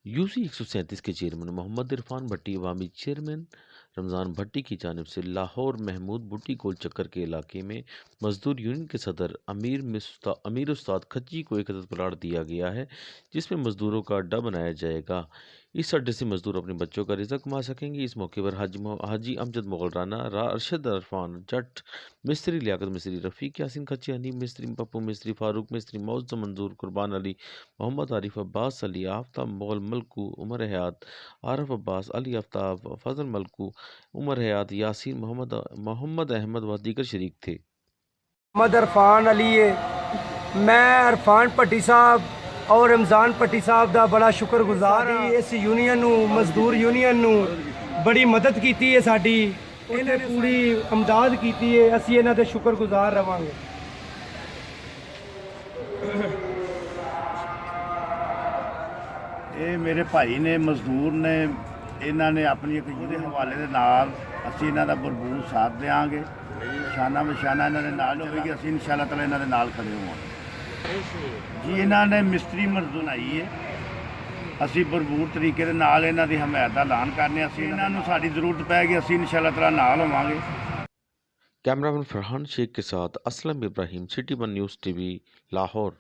UC 137 के chairman Mohammad Irfan भट्टी अवामी chairman Ramzan भट्टी की जानिब से लाहौर महमूद बूटी गोल चक्कर के इलाके में मजदूर यूनियन के सदर अमीर उस्ताद खच्ची को एक अदद प्लाट दिया गया है, जिसमें मजदूरों का अड्डा बनाया जाएगा। इस अड्डे से मजदूर अपने बच्चों का रिज़्क कमा सकेंगे। इस मौके पर हाजी अमजद मुगल राना, अरशद अरफान जट मिस्त्री, लियाकत मिस्त्री, रफ़ीक यासिन खच्ची, हनीफ मिस्त्री, पप्पू मिस्त्री, फारूक मिस्त्री, मौजम मंजूर, कुर्बान अली, मोहम्मद आरिफ, अब्बास अली, आफ्ताब मुगल, मलकू, उमर हयात, आरफ अब्बास, अली आफ्ताब, फजल मलकू, उमर हयात, यासीन, मोहम्मद अहमद व दीगर शरीक थे। मोहम्मद अरफान अली है। मैं अरफान भट्टी साहब और रमज़ान भट्टी साहब का बड़ा शुक्रगुजार हाँ। इस यूनियन मजदूर यूनियन बड़ी मदद की है, साड़ी इन्हें पूरी अमदाद की है। असी इन्हां दे शुक्रगुजार रवांगे। ये मेरे भाई ने मजदूर ने इन्होंने अपनी एक ਜਿਹਦੇ हवाले के नाल असी इन्हां दा भरपूर साथ देंगे। शाना बशाना इन्होंने नाल होगी, असी इंशाअल्लाह ताला इन्हां दे नाल खड़े होवांगे जी। इन्होंने मिस्त्री मजदूर आई है, असी भरपूर तरीके दे नाल इन्हां दी हमायत दा ऐलान करने। असी इन्हां नूं साडी जरूरत पैगी, असी इंशाअल्लाह ताला नाल होवांगे। कैमरामैन फरहान शेख के साथ Aslam Ibrahim, city one news TV, Lahore.